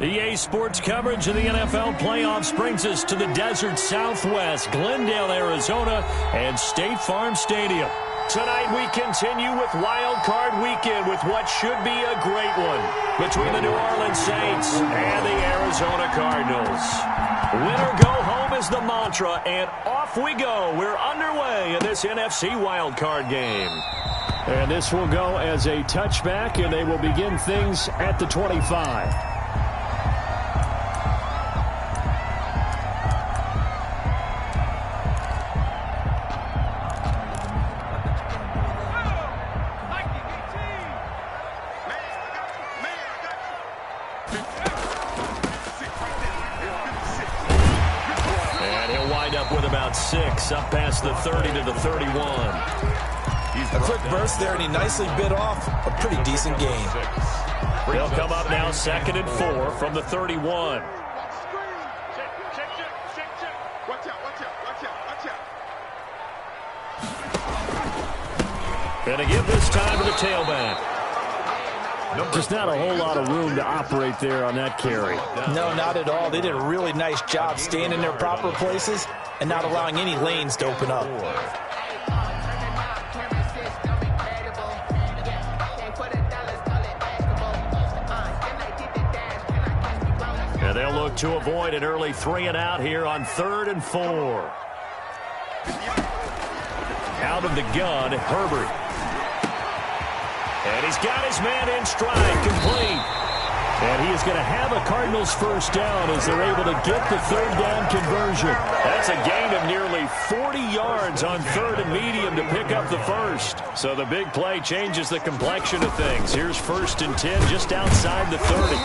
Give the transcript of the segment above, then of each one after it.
EA Sports coverage of the NFL playoffs brings us to the desert Southwest, Glendale, Arizona, and State Farm Stadium. Tonight we continue with Wild Card Weekend with what should be a great one between the New Orleans Saints and the Arizona Cardinals. Win or go home is the mantra, and off we go. We're underway in this NFC Wild Card game. And this will go as a touchback, and they will begin things at the 25. With about 6, up past the 30 to the 31. A quick burst there, and he nicely bit off a pretty decent gain. They'll come up now 2nd and 4 from the 31. And to give this time to the tailback. Just not a whole lot of room to operate there on that carry. No, not at all. They did a really nice job staying in their proper places and not allowing any lanes to open up. And they'll look to avoid an early 3-and-out here on 3rd and 4. Out of the gun, Herbert. And he's got his man in stride, complete. And he is going to have a Cardinals first down as they're able to get the 3rd down conversion. That's a gain of nearly 40 yards on 3rd and medium to pick up the first. So the big play changes the complexion of things. Here's 1st and 10 just outside the 30.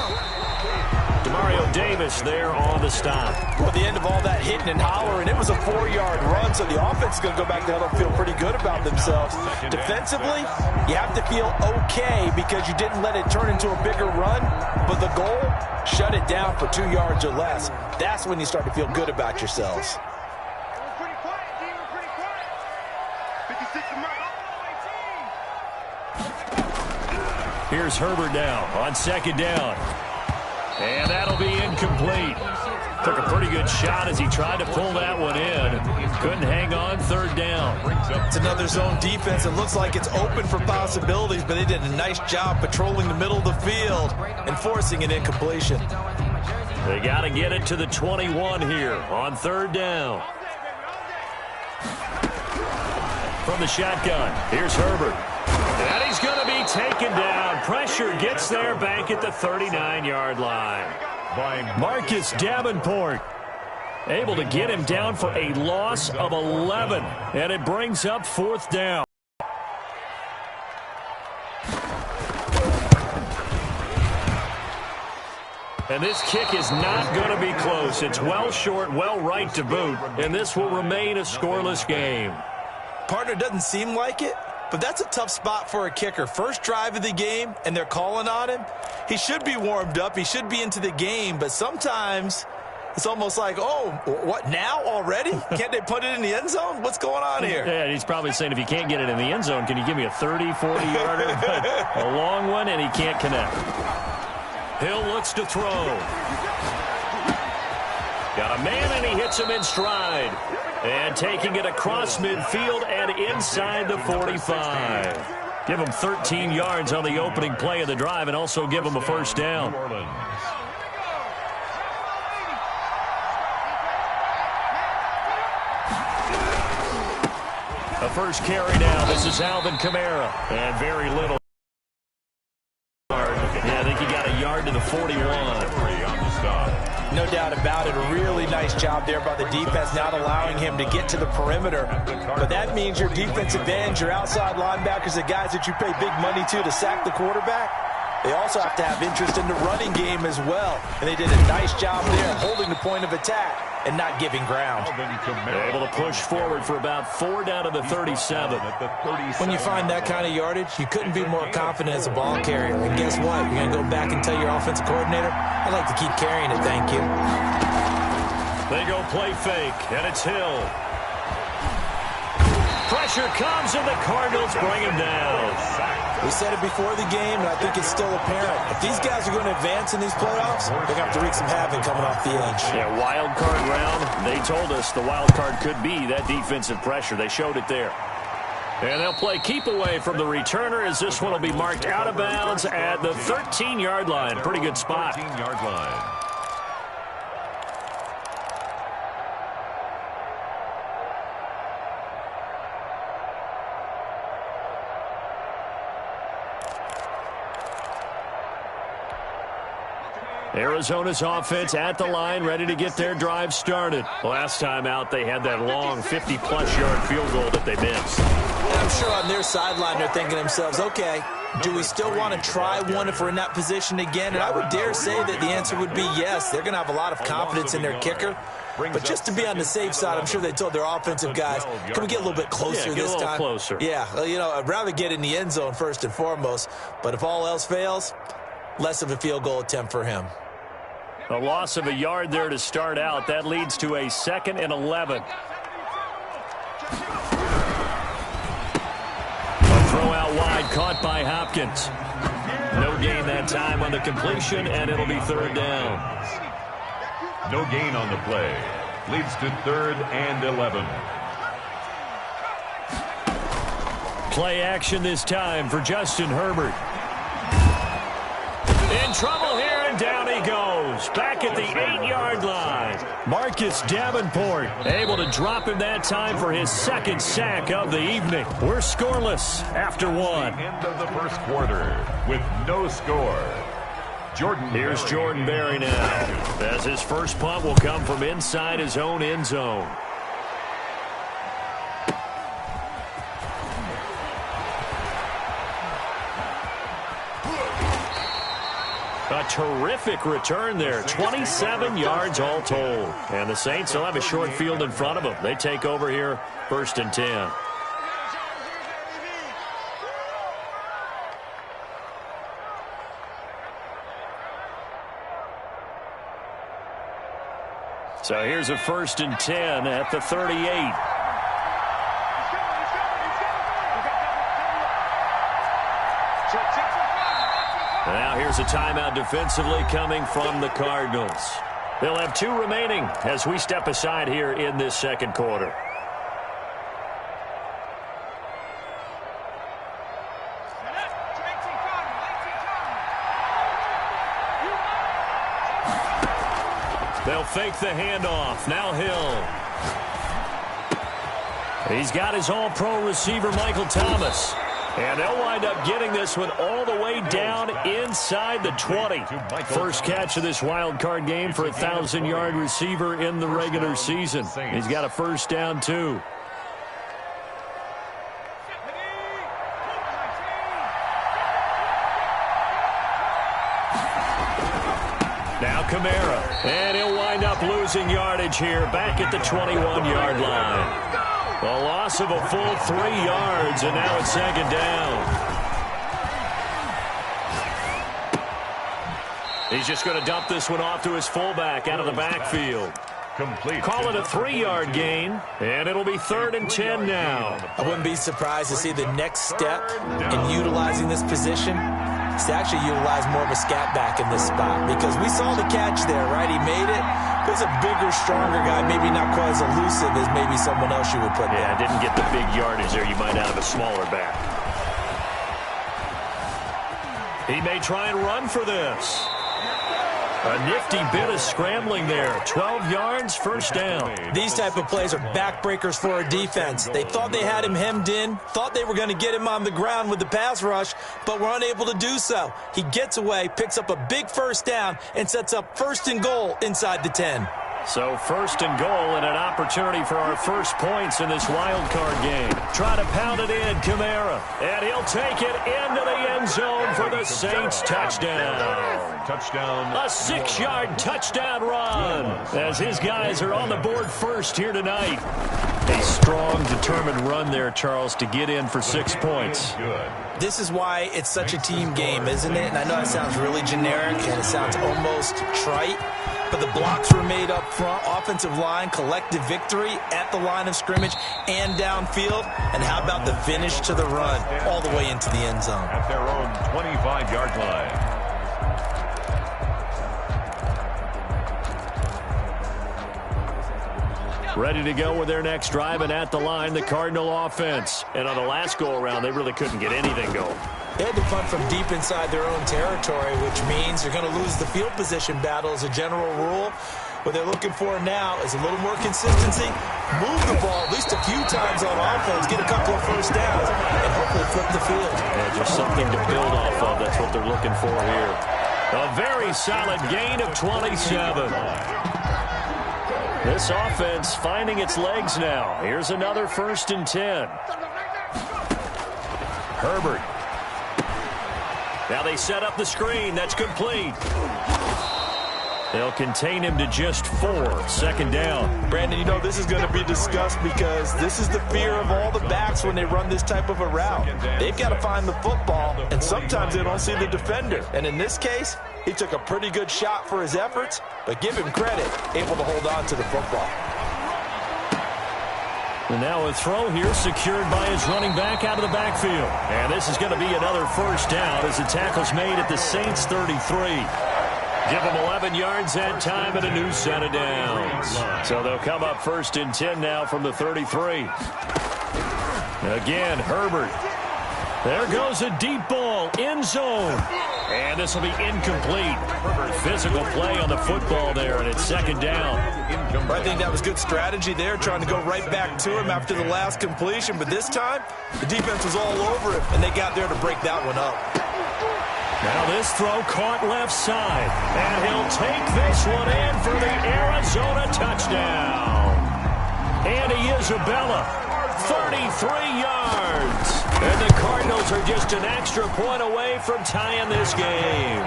Mario Davis there on the stop. Well, at the end of all that hitting and hollering, it was a 4-yard run, so the offense is going to go back to huddle and feel pretty good about themselves. Defensively, you have to feel okay because you didn't let it turn into a bigger run, but the goal, shut it down for 2 yards or less. That's when you start to feel good about yourselves. Here's Herbert now on 2nd down. And that'll be incomplete. Took a pretty good shot as he tried to pull that one in. Couldn't hang on 3rd down. It's another zone defense. It looks like it's open for possibilities, but they did a nice job patrolling the middle of the field and forcing an incompletion. They got to get it to the 21 here on 3rd down. From the shotgun, here's Herbert. And he's going to be taken down. Pressure gets there back at the 39-yard line. Marcus Davenport able to get him down for a loss of 11. And it brings up 4th down. And this kick is not going to be close. It's well short, well right to boot. And this will remain a scoreless game. Partner, doesn't seem like it, but that's a tough spot for a kicker. First drive of the game, and they're calling on him. He should be warmed up. He should be into the game, but sometimes it's almost like, oh, what, now already? Can't they put it in the end zone? What's going on here? Yeah, he's probably saying, if you can't get it in the end zone, can you give me a 30, 40-yarder? A long one, and he can't connect. Hill looks to throw. Got a man, and he hits him in stride. And taking it across midfield and inside the 45. Give him 13 yards on the opening play of the drive and also give him a first down. A first carry now. This is Alvin Kamara. And very little. Yeah, I think he got a yard to the 41. No doubt about it. A really nice job there by the defense, not allowing him to get to the perimeter. But that means your defensive ends, your outside linebackers, the guys that you pay big money to sack the quarterback, they also have to have interest in the running game as well. And they did a nice job there holding the point of attack and not giving ground. They're able to push forward for about 4 down to the 37. When you find that kind of yardage, you couldn't be more confident as a ball carrier. And guess what? You're going to go back and tell your offensive coordinator, I'd like to keep carrying it, thank you. They go play fake, and it's Hill. Pressure comes, and the Cardinals bring him down. We said it before the game, and I think it's still apparent. If these guys are going to advance in these playoffs, they're going to have to wreak some havoc coming off the edge. Yeah, wild card round. They told us the wild card could be that defensive pressure. They showed it there. And they'll play keep away from the returner as this one will be marked out of bounds at the 13-yard line. Pretty good spot. 13-yard line. Arizona's offense at the line, ready to get their drive started. Last time out, they had that long 50-plus yard field goal that they missed. And I'm sure on their sideline they're thinking to themselves, okay, do we still want to try one if we're in that position again? And I would dare say that the answer would be yes. They're going to have a lot of confidence in their kicker. But just to be on the safe side, I'm sure they told their offensive guys, can we get a little bit closer this time? Closer. Yeah, you know, I'd rather get in the end zone first and foremost. But if all else fails, less of a field goal attempt for him. A loss of a yard there to start out. That leads to a 2nd and 11. A throw out wide, caught by Hopkins. No gain that time on the completion, and it'll be 3rd down. No gain on the play. Leads to 3rd and 11. Play action this time for Justin Herbert. In trouble here, and down he goes. Back at the 8-yard line. Marcus Davenport able to drop him that time for his 2nd sack of the evening. We're scoreless after 1. End of the first quarter with no score. Here's Jordan Berry now, as his first punt will come from inside his own end zone. A terrific return there, 27 yards all told. And the Saints will have a short field in front of them. They take over here, 1st and 10. So here's a 1st and 10 at the 38. Now here's a timeout defensively coming from the Cardinals. They'll have 2 remaining as we step aside here in this 2nd quarter. They'll fake the handoff. Now Hill. He's got his all-pro receiver, Michael Thomas. And they'll wind up getting this one all the way down inside the 20. First catch of this wild card game for a 1,000-yard receiver in the regular season. He's got a 1st down, too. Now Kamara. And he'll wind up losing yardage here back at the 21-yard line. A loss of a full 3 yards, and now it's 2nd down. He's just going to dump this one off to his fullback out of the backfield. Call it a 3-yard gain, and it'll be 3rd and 10 now. I wouldn't be surprised to see the next step in utilizing this position is to actually utilize more of a scat back in this spot, because we saw the catch there, right? He made it. There's a bigger, stronger guy, maybe not quite as elusive as maybe someone else you would put there. Yeah, didn't get the big yardage there. You might have a smaller back. He may try and run for this. A nifty bit of scrambling there. 12 yards, 1st down. These type of plays are backbreakers for a defense. They thought they had him hemmed in, thought they were going to get him on the ground with the pass rush, but were unable to do so. He gets away, picks up a big 1st down, and sets up 1st and goal inside the 10. So 1st and goal and an opportunity for our first points in this wild card game. Try to pound it in, Kamara. And he'll take it into the end zone for the Saints touchdown. Touchdown. A 6-yard touchdown run as his guys are on the board first here tonight. A strong, determined run there, Charles, to get in for 6 points. This is why it's such a team game, isn't it? And I know it sounds really generic and it sounds almost trite, but the blocks were made up front, offensive line, collective victory at the line of scrimmage and downfield. And how about the finish to the run all the way into the end zone? At their own 25-yard line. Ready to go with their next drive, and at the line, the Cardinal offense. And on the last go-around, they really couldn't get anything going. They had to punt from deep inside their own territory, which means you're going to lose the field position battle as a general rule. What they're looking for now is a little more consistency, move the ball at least a few times on offense, get a couple of first downs, and hopefully flip the field. Yeah, just something to build off of. That's what they're looking for here. A very solid gain of 27. This offense finding its legs now. Here's another 1st and 10. Herbert. Now they set up the screen. That's complete. They'll contain him to just 4. 2nd down. Brandon, you know this is going to be discussed because this is the fear of all the backs when they run this type of a route. They've got to find the football, and sometimes they don't see the defender. And in this case, he took a pretty good shot for his efforts, but give him credit, able to hold on to the football. And now a throw here secured by his running back out of the backfield. And this is going to be another 1st down as the tackle's made at the Saints 33. Give them 11 yards that time and a new set of downs. So they'll come up 1st and 10 now from the 33. Again, Herbert. There goes a deep ball, end zone. And this will be incomplete. Physical play on the football there, and it's 2nd down. I think that was good strategy there, trying to go right back to him after the last completion. But this time, the defense was all over him, and they got there to break that one up. Now this throw caught left side, and he'll take this one in for the Arizona touchdown. Andy Isabella, 33 yards. And the Cardinals are just an extra point away from tying this game.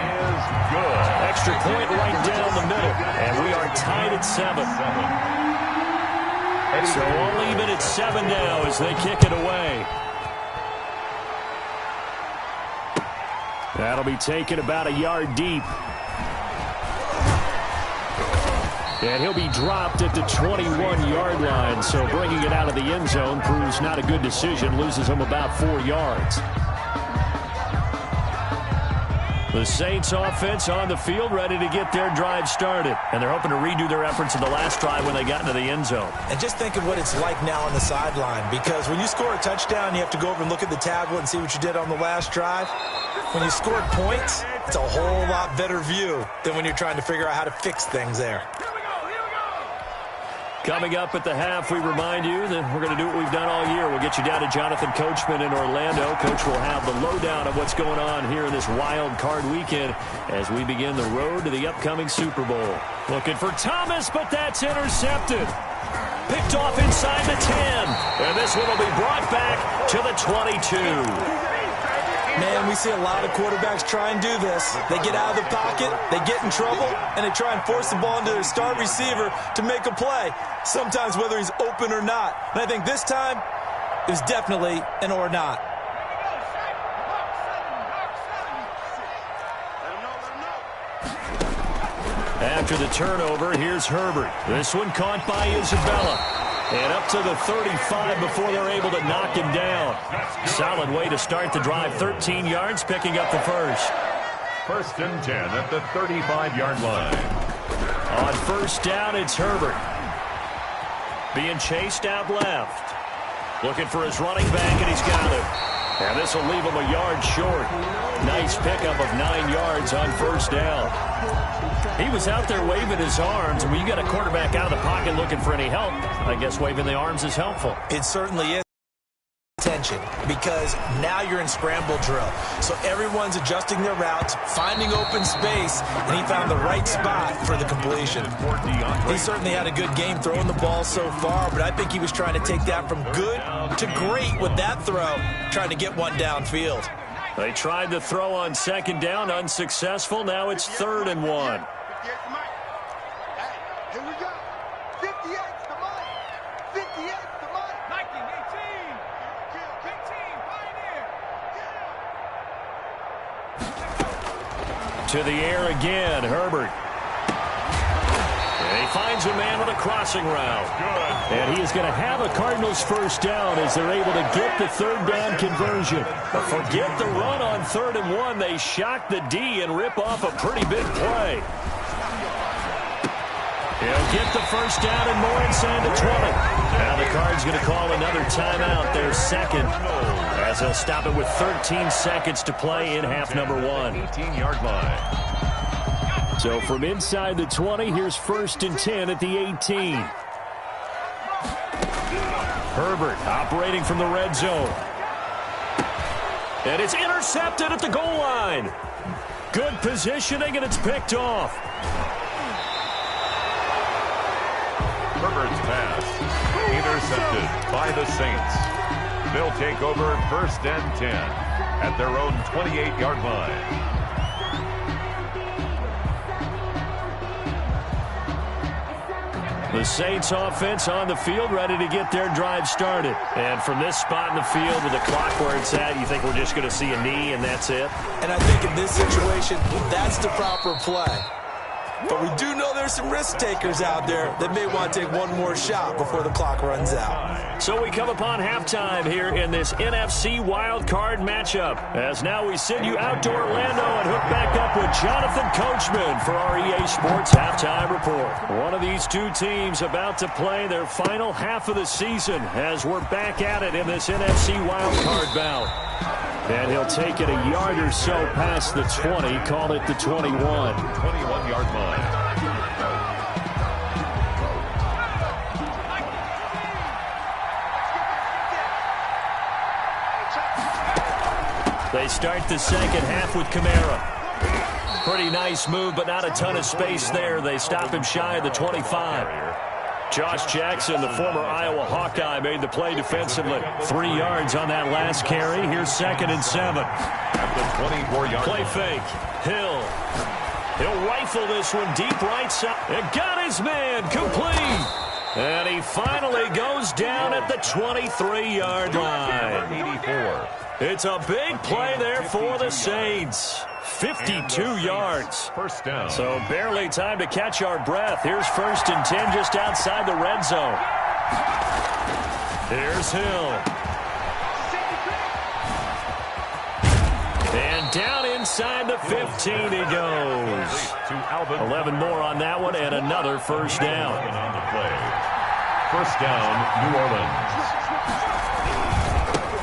Extra point right down the middle, and we are tied at 7. So all even at 7 now as they kick it away. That'll be taken about a yard deep. And he'll be dropped at the 21-yard line, so bringing it out of the end zone proves not a good decision, loses him about 4 yards. The Saints offense on the field ready to get their drive started, and they're hoping to redo their efforts in the last drive when they got into the end zone. And just think of what it's like now on the sideline, because when you score a touchdown, you have to go over and look at the tablet and see what you did on the last drive. When you scored points, it's a whole lot better view than when you're trying to figure out how to fix things there. Coming up at the half, we remind you that we're going to do what we've done all year. We'll get you down to Jonathan Coachman in Orlando. Coach will have the lowdown of what's going on here in this wild card weekend as we begin the road to the upcoming Super Bowl. Looking for Thomas, but that's intercepted. Picked off inside the 10. And this one will be brought back to the 22. Man, we see a lot of quarterbacks try and do this. They get out of the pocket, they get in trouble, and they try and force the ball into their star receiver to make a play, sometimes whether he's open or not. And I think this time, it was definitely an or not. After the turnover, here's Herbert. This one caught by Isabella. And up to the 35 before they're able to knock him down. Solid way to start the drive. 13 yards, picking up the first. 1st and 10 at the 35-yard line. On 1st down, it's Herbert. Being chased out left. Looking for his running back, and he's got him. And this will leave him a yard short. Nice pickup of 9 yards on 1st down. He was out there waving his arms, and when you got a quarterback out of the pocket looking for any help, I guess waving the arms is helpful. It certainly is. Attention, because now you're in scramble drill. So everyone's adjusting their routes, finding open space, and he found the right spot for the completion. He certainly had a good game throwing the ball so far, but I think he was trying to take that from good to great with that throw, trying to get one downfield. They tried the throw on 2nd down, unsuccessful. Now it's 3rd and 1. To the air again, Herbert. And he finds a man with a crossing route. Good. And he is going to have a Cardinals first down as they're able to get the third down conversion. But forget the run on 3rd and 1. They shock the D and rip off a pretty big play. He'll get the first down and more inside the 20. Now the Cards going to call another timeout, their second, as they'll stop it with 13 seconds to play in half number 1. 18-yard line. So from inside the 20, here's 1st and 10 at the 18. Herbert operating from the red zone. And it's intercepted at the goal line. Good positioning, and it's picked off. Herbert's pass intercepted by the Saints. They'll take over 1st and 10 at their own 28-yard line. The Saints offense on the field, ready to get their drive started. And from this spot in the field with the clock where it's at, you think we're just going to see a knee and that's it? And I think in this situation, that's the proper play. But we do know there's some risk takers out there that may want to take one more shot before the clock runs out. So we come upon halftime here in this NFC wildcard matchup. As now we send you out to Orlando and hook back up with Jonathan Coachman for our EA Sports Halftime Report. One of these two teams about to play their final half of the season as we're back at it in this NFC wildcard bout. And he'll take it a yard or so past the 20, call it the 21. 21-yard line. They start the second half with Kamara. Pretty nice move, but not a ton of space there. They stop him shy of the 25. Josh Jackson, the former Iowa Hawkeye, made the play defensively. 3 yards on that last carry. Here's 2nd and 7. At the 24-yard play fake. Hill. He'll rifle this one deep right side. And got his man complete. And he finally goes down at the 23-yard line. 84. It's a big play there for the Saints. 52 yards. First down. So barely time to catch our breath. Here's 1st and 10 just outside the red zone. Here's Hill. And down inside the 15 he goes. 11 more on that one and another first down. On the play. First down, New Orleans.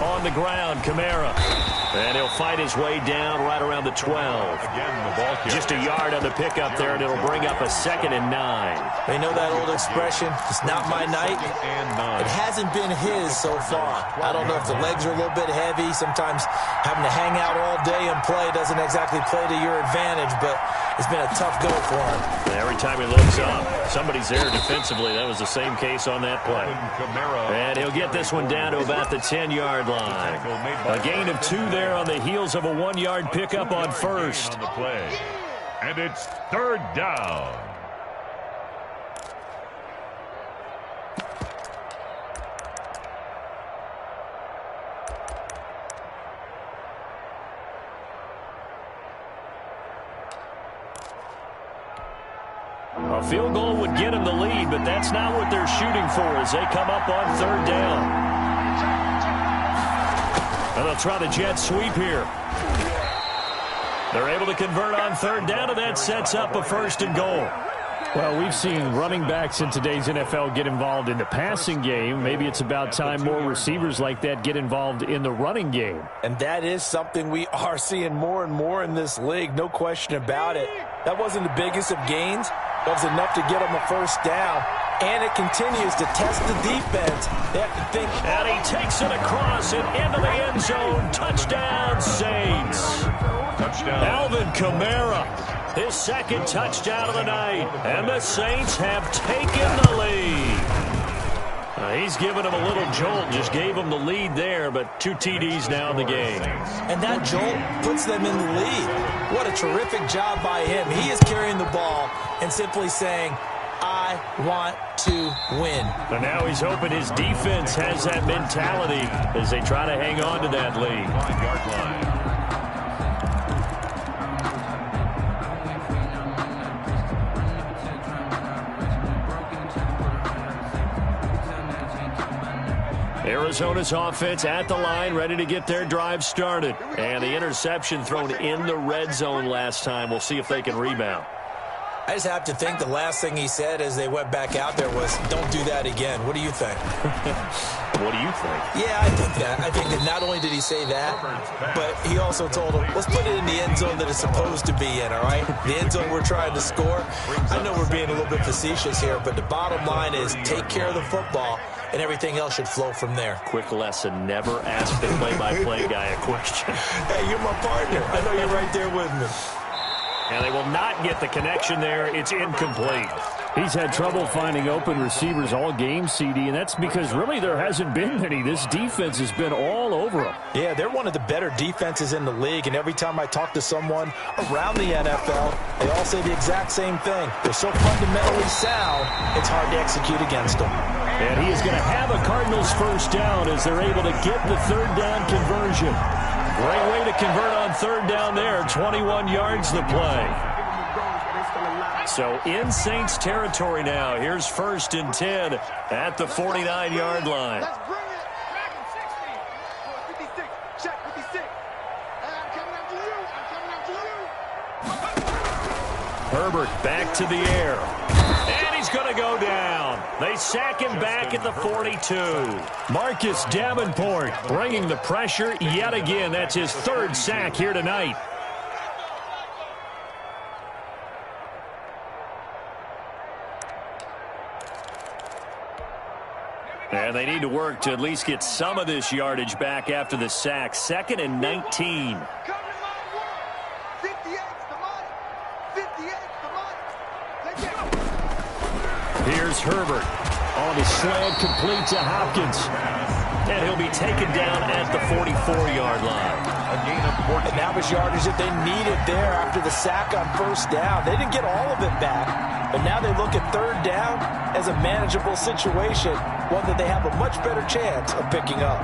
On the ground, Kamara. And he'll fight his way down right around the 12. Again, the ball carrier. Just a yard on the pickup there, and it'll bring up a 2nd and 9. They know that old expression, it's not my night. It hasn't been his so far. I don't know if the legs are a little bit heavy. Sometimes having to hang out all day and play doesn't exactly play to your advantage, but it's been a tough go for him. Every time he looks up, somebody's there defensively. That was the same case on that play. And he'll get this one down to about the 10-yard line. A gain of 2 there on the heels of a 1-yard pickup on first. On the play. And it's 3rd down. A field goal would get him the lead, but that's not what they're shooting for as they come up on 3rd down. And they'll try the jet sweep here. They're able to convert on 3rd down, and that sets up a 1st and goal. Well, we've seen running backs in today's NFL get involved in the passing game. Maybe it's about time more receivers like that get involved in the running game. And that is something we are seeing more and more in this league, no question about it. That wasn't the biggest of gains. That was enough to get them a first down. And it continues to test the defense. They have to think. And he takes it across and into the end zone. Touchdown, Saints. Touchdown. Alvin Kamara, his 2nd touchdown of the night. And the Saints have taken the lead. He's given him a little jolt, just gave him the lead there, but 2 TDs now in the game. And that jolt puts them in the lead. What a terrific job by him. He is carrying the ball and simply saying, I want to win. But now he's hoping his defense has that mentality as they try to hang on to that lead. 5-yard line. Arizona's offense at the line, ready to get their drive started. And the interception thrown in the red zone last time. We'll see if they can rebound. I just have to think the last thing he said as they went back out there was, don't do that again. What do you think? What do you think? Yeah, I think that. I think that not only did he say that, but he also told him, let's put it in the end zone that it's supposed to be in, all right? The end zone we're trying to score. I know we're being a little bit facetious here, but the bottom line is take care of the football, and everything else should flow from there. Quick lesson, never ask the play-by-play guy a question. Hey, you're my partner. I know you're right there with me. And they will not get the connection there. It's incomplete. He's had trouble finding open receivers all game, CD, and that's because really there hasn't been many. This defense has been all over him. Yeah, they're one of the better defenses in the league, and every time I talk to someone around the NFL, they all say the exact same thing. They're so fundamentally sound, it's hard to execute against them. And he is going to have a Cardinals first down as they're able to get the third down conversion. Great way to convert on third down there. 21 yards the play. So in Saints territory now. Here's 1st and 10 at the 49-yard line. Let's bring it. 56. Check 56. I'm coming after you. I'm coming after you. Herbert back to the air. And he's going to go down. They sack him back at the 42. Marcus Davenport bringing the pressure yet again. That's his 3rd sack here tonight. And they need to work to at least get some of this yardage back after the sack. 2nd and 19. Here's Herbert on his slant, complete to Hopkins. And he'll be taken down at the 44-yard line. And that was yardage that they needed there after the sack on 1st down. They didn't get all of it back, but now they look at 3rd down as a manageable situation, one that they have a much better chance of picking up.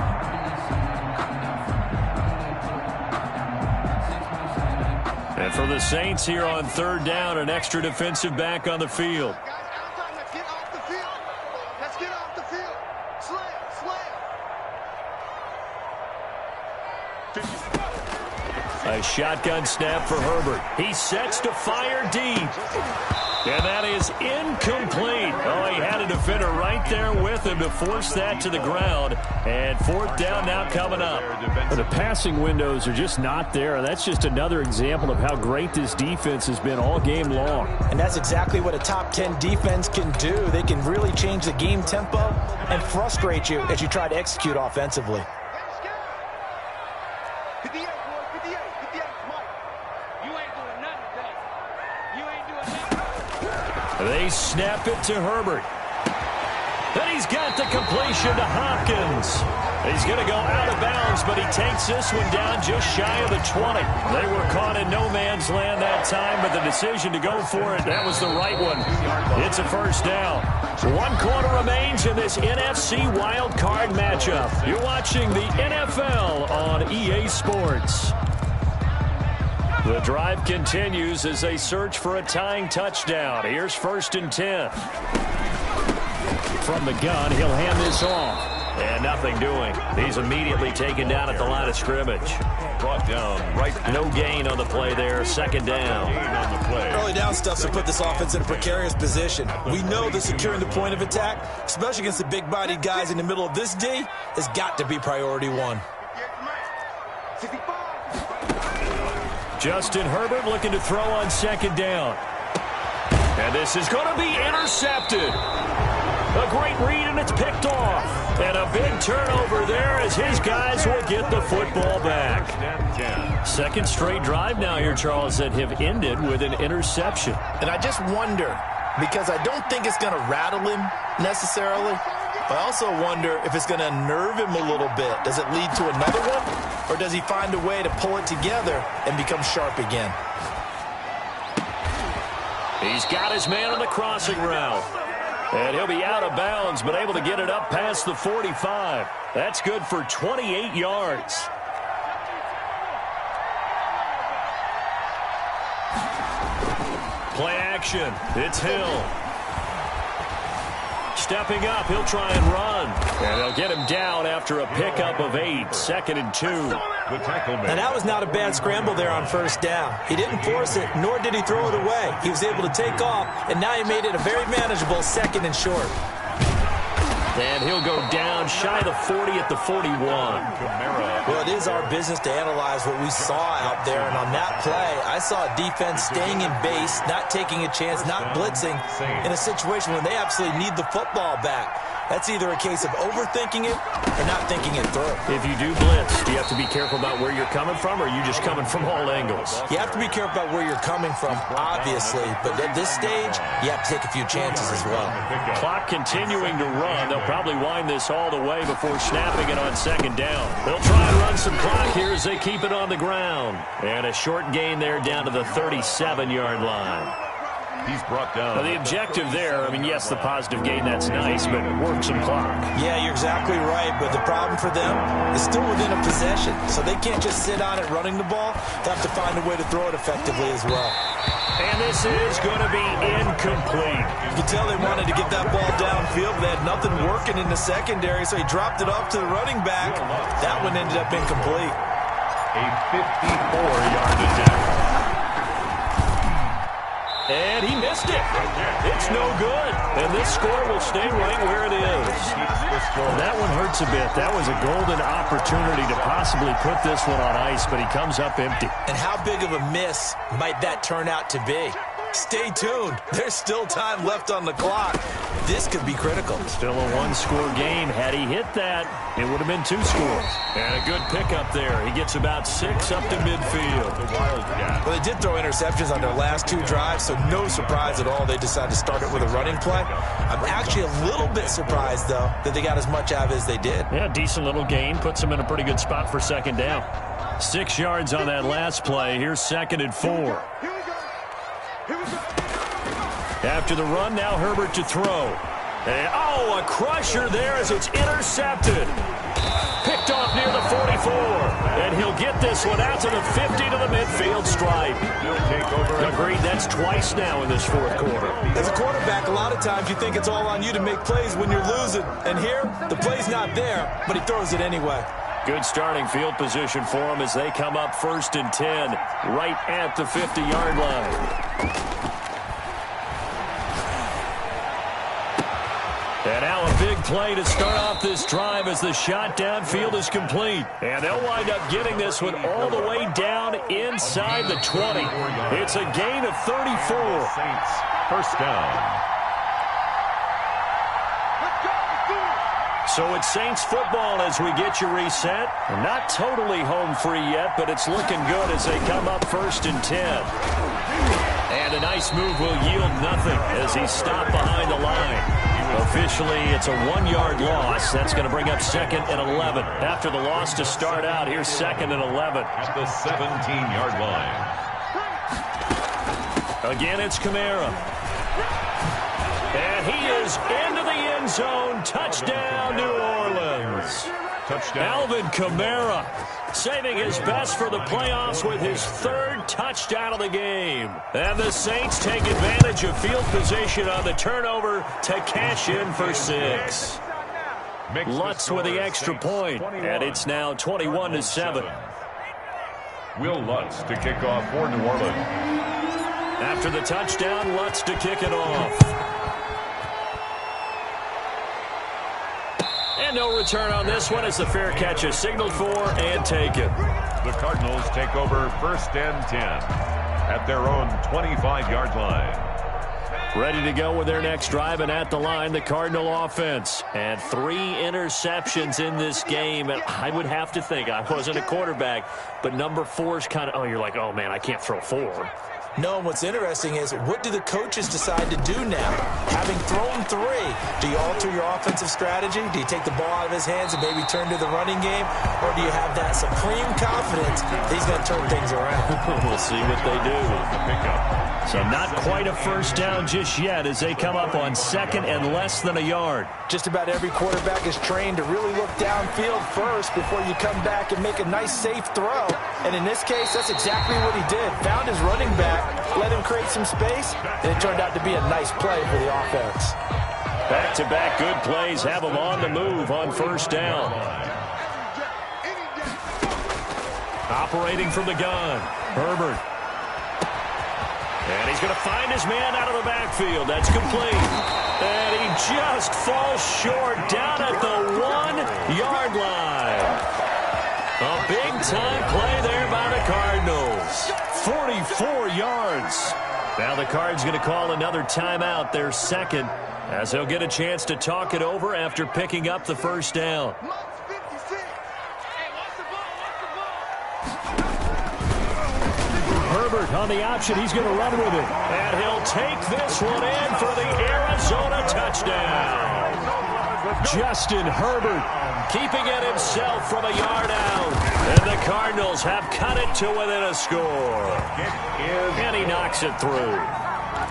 And for the Saints here on 3rd down, an extra defensive back on the field. A shotgun snap for Herbert. He sets to fire deep. And that is incomplete. Oh, he had a defender right there with him to force that to the ground. And 4th down now coming up. The passing windows are just not there. That's just another example of how great this defense has been all game long. And that's exactly what a top 10 defense can do. They can really change the game tempo and frustrate you as you try to execute offensively. They snap it to Herbert. Then he's got the completion to Hopkins. He's going to go out of bounds, but he takes this one down just shy of the 20. They were caught in no man's land that time, but the decision to go for it, that was the right one. It's a 1st down. 1 quarter remains in this NFC WildCard matchup. You're watching the NFL on EA Sports. The drive continues as they search for a tying touchdown. Here's 1st and 10. From the gun, he'll hand this off. And nothing doing. He's immediately taken down at the line of scrimmage. Brought down right. No gain on the play there. 2nd down. On the play. Early down stuff to put this offense in a precarious position. We know that securing the point of attack, especially against the big-bodied guys in the middle of this D, has got to be priority 1. Justin Herbert looking to throw on 2nd down. And this is going to be intercepted. A great read, and it's picked off. And a big turnover there as his guys will get the football back. 2nd straight drive now here, Charles, that have ended with an interception. And I just wonder, because I don't think it's going to rattle him necessarily, but I also wonder if it's going to unnerve him a little bit. Does it lead to another one? Or does he find a way to pull it together and become sharp again? He's got his man on the crossing route. And he'll be out of bounds, but able to get it up past the 45. That's good for 28 yards. Play action. It's Hill. Stepping up, he'll try and run. And they'll get him down after a pickup of 8. 2nd and 2. The tackle man. And that was not a bad scramble there on first down. He didn't force it, nor did he throw it away. He was able to take off, and now he made it a very manageable 2nd and short. And he'll go down shy of the 40 at the 41. Well, it is our business to analyze what we saw out there, and on that play, I saw a defense staying in base, not taking a chance, not blitzing in a situation when they absolutely need the football back. That's either a case of overthinking it or not thinking it through. If you do blitz, do you have to be careful about where you're coming from, or are you just coming from all angles? You have to be careful about where you're coming from, obviously, but at this stage, you have to take a few chances as well. Clock continuing to run. They'll probably wind this all the way before snapping it on 2nd down. They'll try and run some clock here as they keep it on the ground. And a short gain there down to the 37-yard line. He's brought down. Well, the objective there, I mean, yes, the positive gain, that's nice, but work some clock. Yeah, you're exactly right, but the problem for them is still within a possession, so they can't just sit on it running the ball. They have to find a way to throw it effectively as well. And this is going to be incomplete. You can tell they wanted to get that ball downfield, but they had nothing working in the secondary, so he dropped it off to the running back. That one ended up incomplete. A 54-yard attempt. And he missed it. It's no good. And this score will stay right where it is. That one hurts a bit. That was a golden opportunity to possibly put this one on ice, but he comes up empty. And how big of a miss might that turn out to be? Stay tuned. There's still time left on the clock. This could be critical. Still a one-score game. Had he hit that, it would have been 2 scores. And a good pickup there. He gets about 6 up to midfield. The WildCard. Well, they did throw interceptions on their last 2 drives, so no surprise at all they decided to start it with a running play. I'm actually a little bit surprised, though, that they got as much out of it as they did. Yeah, decent little gain. Puts them in a pretty good spot for 2nd down. 6 yards on that last play. Here's 2nd and 4. After the run, now Herbert to throw. And, a crusher there as it's intercepted. Picked off near the 44. And he'll get this one out to the 50 to the midfield stripe. Agreed, that's twice now in this 4th quarter. As a quarterback, a lot of times you think it's all on you to make plays when you're losing. And here, the play's not there, but he throws it anyway. Good starting field position for him as they come up 1st and 10, right at the 50-yard line. And now a big play to start off this drive as the shot downfield is complete. And they'll wind up getting this one all the way down inside the 20. It's a gain of 34. Saints, 1st down. So it's Saints football as we get you reset. Not totally home free yet, but it's looking good as they come up 1st and 10. And a nice move will yield nothing as he's stopped behind the line. Officially, it's a 1-yard loss. That's going to bring up 2nd and 11. After the loss to start out, here's 2nd and 11. At the 17-yard line. Again, it's Kamara. And he is into the end zone. Touchdown, New Orleans. Touchdown. Alvin Kamara saving his best for the playoffs with his 3rd touchdown of the game. And the Saints take advantage of field position on the turnover to cash in for 6. Lutz with the extra point, and it's now 21-7. Will Lutz to kick off for New Orleans. After the touchdown, Lutz to kick it off. And no return on this one as the fair catch is signaled for and taken. The Cardinals take over 1st and 10 at their own 25-yard line. Ready to go with their next drive, and at the line, the Cardinal offense. And 3 interceptions in this game. And I would have to think, I wasn't a quarterback, but number 4 is kind of, you're like, oh, man, I can't throw 4. No, and what's interesting is, what do the coaches decide to do now? Having thrown 3, do you alter your offensive strategy? Do you take the ball out of his hands and maybe turn to the running game? Or do you have that supreme confidence that he's going to turn things around? We'll see what they do. So not quite a 1st down just yet as they come up on 2nd and less than a yard. Just about every quarterback is trained to really look downfield first before you come back and make a nice, safe throw. And in this case, that's exactly what he did. Found his running back, let him create some space, and it turned out to be a nice play for the offense. Back-to-back good plays have them on the move on first down. Operating from the gun, Herbert. And he's going to find his man out of the backfield. That's complete. And he just falls short down at the 1-yard line. A big-time play there by the Cardinals. 44 yards. Now the Cards going to call another timeout, their second, as they'll get a chance to talk it over after picking up the first down. Herbert on the option. He's going to run with it. And he'll take this one in for the Arizona touchdown. Justin Herbert keeping it himself from a yard out. And the Cardinals have cut it to within a score. And he knocks it through.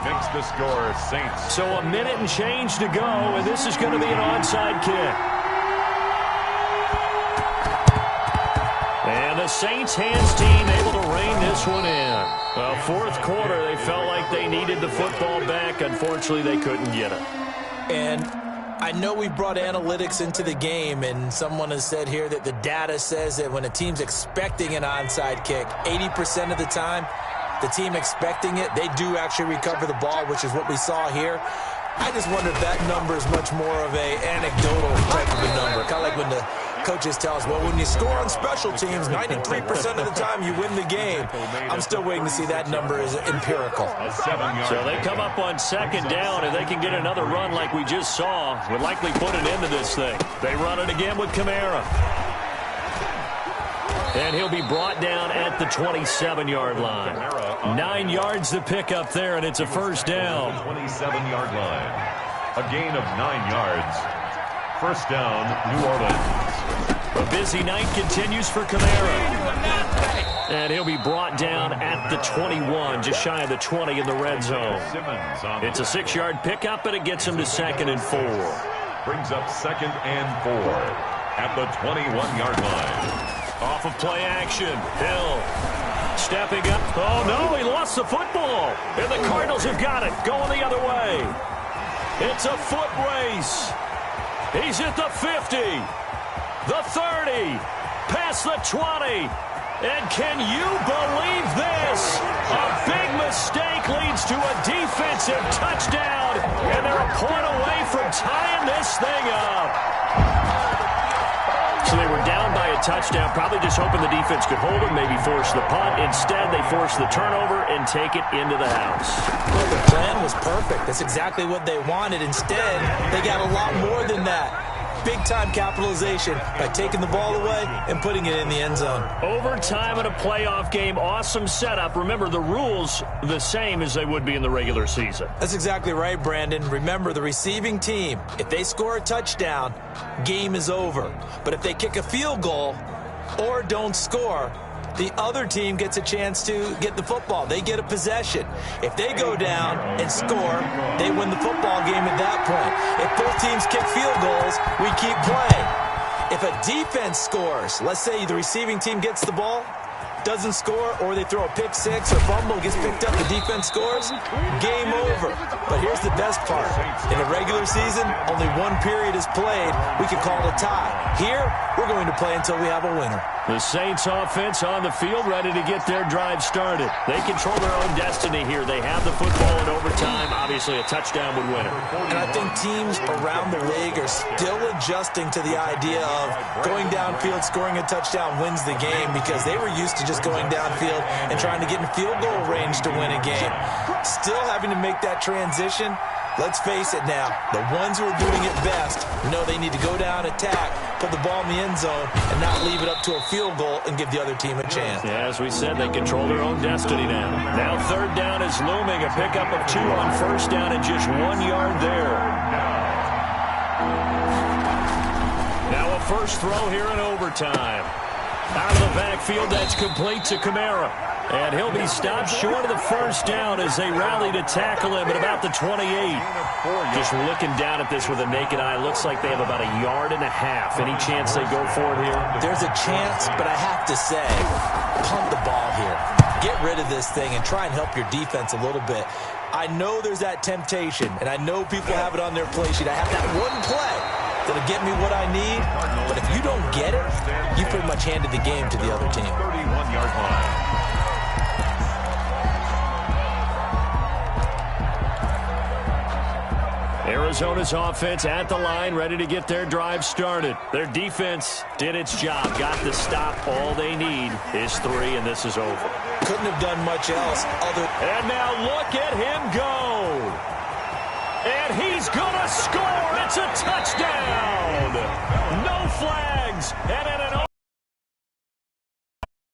Makes the score Saints. So a minute and change to go, and this is going to be an onside kick. And the Saints hands team able to rein this one in. Well, fourth quarter, they felt like they needed the football back. Unfortunately, they couldn't get it. And I know we brought analytics into the game, and someone has said here that the data says that when a team's expecting an onside kick, 80% of the time, the team expecting it, they do actually recover the ball, which is what we saw here. I just wonder if that number is much more of a anecdotal type of a number. Kind of like when the coaches tell us, well, when you score on special teams, 93% of the time you win the game. I'm still waiting to see that number is empirical. So they come up on second down, and they can get another run like we just saw. Would likely put an end to this thing. They run it again with Kamara. And he'll be brought down at the 27-yard line. 9 yards to pick up there, and it's a first down. 27-yard line. A gain of 9 yards. First down, New Orleans. A busy night continues for Kamara. And he'll be brought down at the 21, just shy of the 20 in the red zone. It's a 6-yard pickup, and it gets him to 2nd and 4. Brings up 2nd and 4 at the 21-yard line. Off of play action, Hill stepping up. Oh, no, he lost the football. And the Cardinals have got it, going the other way. It's a foot race. He's at the 50, the 30, past the 20. And can you believe this? A big mistake leads to a defensive touchdown. And they're a point away from tying this thing up. So they were down by a touchdown, probably just hoping the defense could hold them, maybe force the punt. Instead, they force the turnover and take it into the house. Well, the plan was perfect. That's exactly what they wanted. Instead, they got a lot more than that. Big-time capitalization by taking the ball away and putting it in the end zone. Overtime in a playoff game, awesome setup. Remember, the rules the same as they would be in the regular season. That's exactly right, Brandon. Remember, the receiving team, if they score a touchdown, game is over. But if they kick a field goal or don't score, the other team gets a chance to get the football. They get a possession. If they go down and score, they win the football game at that point. If both teams kick field goals, we keep playing. If a defense scores, let's say the receiving team gets the ball, doesn't score, or they throw a pick six or fumble, gets picked up, the defense scores, game over. But here's the best part. In a regular season, only one period is played. We can call it a tie. Here, we're going to play until we have a winner. The Saints offense on the field, ready to get their drive started. They control their own destiny here. They have the football in overtime. Obviously, a touchdown would win it. And I think teams around the league are still adjusting to the idea of going downfield, scoring a touchdown wins the game, because they were used to just going downfield and trying to get in field goal range to win a game. Still having to make that transition. Let's face it now, the ones who are doing it best know they need to go down, attack, put the ball in the end zone, and not leave it up to a field goal and give the other team a chance. Yeah, as we said, they control their own destiny now. Now third down is looming, a pickup of 2 on first down and just 1 yard there. Now a first throw here in overtime. Out of the backfield, that's complete to Kamara. And he'll be stopped short of the first down as they rally to tackle him at about the 28. Just looking down at this with a naked eye, looks like they have about 1.5 yards. Any chance they go for it here? There's a chance, but I have to say, punt the ball here. get rid of this thing and try and help your defense a little bit. I know there's that temptation, and I know people have it on their play sheet. I have that one play that'll get me what I need, but if you don't get it, you pretty much handed the game to the other team. 31-yard line. Arizona's offense at the line, ready to get their drive started. Their defense did its job, got the stop. All they need is 3, and this is over. Couldn't have done much else other. And now look at him go. And he's going to score. It's a touchdown. No flags. And an